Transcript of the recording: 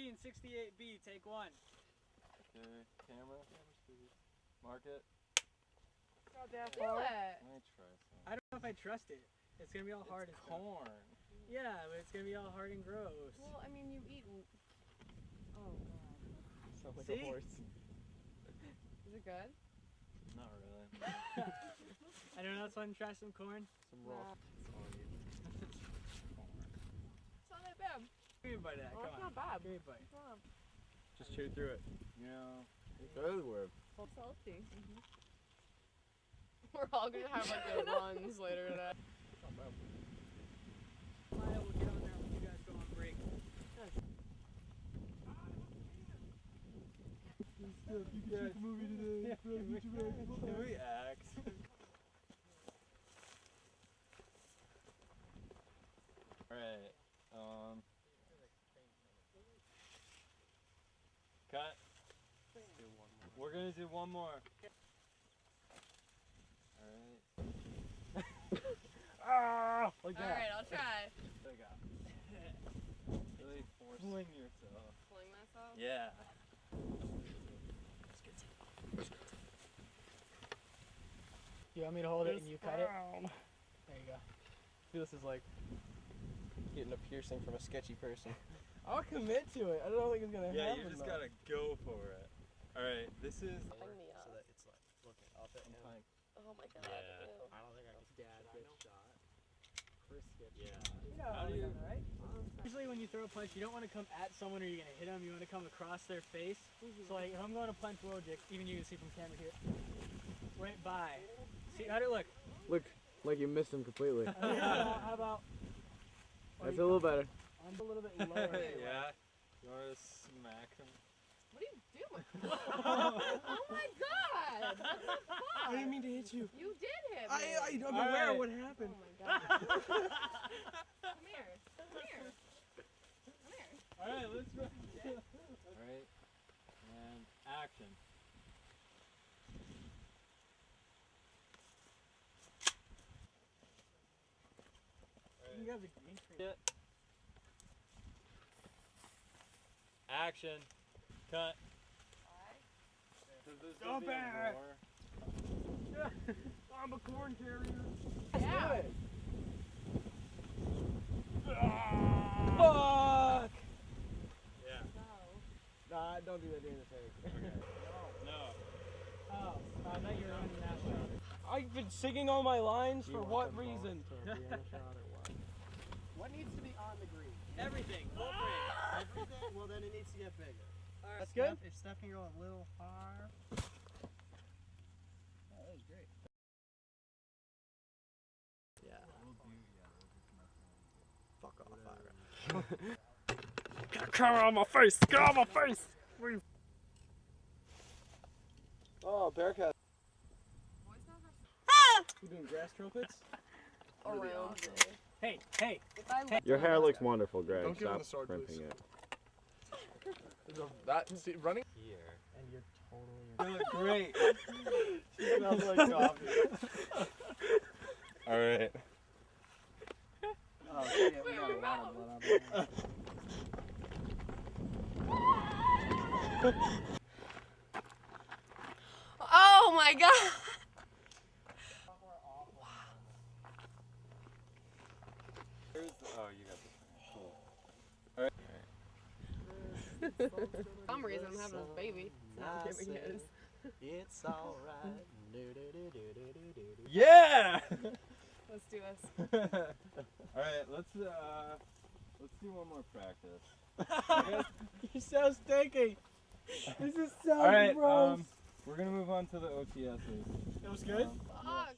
68B, take one. Okay, camera. Mark it. Not that Do far. it. Let me try some. I don't know if I trust it. It's gonna be all hard. It's corn. Yeah, but it's gonna be all hard and gross. Well, I mean, you eat. Oh god. Sounds like See? a horse. Is it good? Not really. Anyone else want to try some corn? Some raw. It's not that bad. Give me a bite of that. Oh, Come it's on. not bad. Give me a bite. It's not. Just chew through it. You know, It does work. It's salty. We're all gonna have like the runs later today. Maya will get on there when you guys go on break. You can shoot the movie today. can we act? Alright, cut. We're gonna do one more. Alright. Ah! Like that. Alright, I'll try. There you go. Really fling yourself. Fling myself? Yeah. You want me to hold it and you cut it? There you go. I feel this is like getting a piercing from a sketchy person. I'll commit to it. I don't think it's gonna Yeah, happen. you just though. gotta go for it. Alright, this is. Bring me up. So that it's like looking up at him. Oh my god. Yeah. Ew. I don't think I can dad get shot. Chris gets Yeah. You know How do you- right? Usually when you throw a punch, you don't want to come at someone or you're going to hit them. You want to come across their face. So like if I'm going to punch Wojcik, even you can see from camera here, right by. See, how'd it look? Look like you missed him completely. How about That's a little better. I'm a little bit lower. Yeah. You wanna smack him? What are you doing? Oh my god! What the fuck? I didn't mean to hit you. You did hit me. I'm aware Alright. of what happened. Oh my god. Come here. Come here. Come here. Alright, let's go. Alright. And action. You guys are green screen. Yeah. Action. Cut. Go back. I'm a corn carrier. Yeah. Fuck! Yeah. Nah, don't do that during the take. No. Oh, I thought you were running national. I've been singing all my lines for what reason? What needs to be on the green? Everything. Full frame. Everything? Well, then it needs to get bigger. That's Steph, good? if Steph can go a little higher. Oh, that was great. Yeah. Fuck off, Ira. Get a camera on my face! Get on my face! Oh, Bearcat. Voice notes You doing grass trumpets? are around me. Hey, hey. If I look Your hair looks wonderful, Greg. Don't give him Stop the sword, crimping please. it. Running? Here. And you're totally. You look great. Smells like coffee. Alright. Oh, shit, we Wait, got a what lot about? of blood on Oh my god! Oh, you got this. For some reason I'm having a baby. No, I'm giving his. It's alright. Yeah! Let's do this. Alright, let's do one more practice. You're so stinky. This is so Alright, gross. we're gonna move on to the OTSs. That was good? Fuck.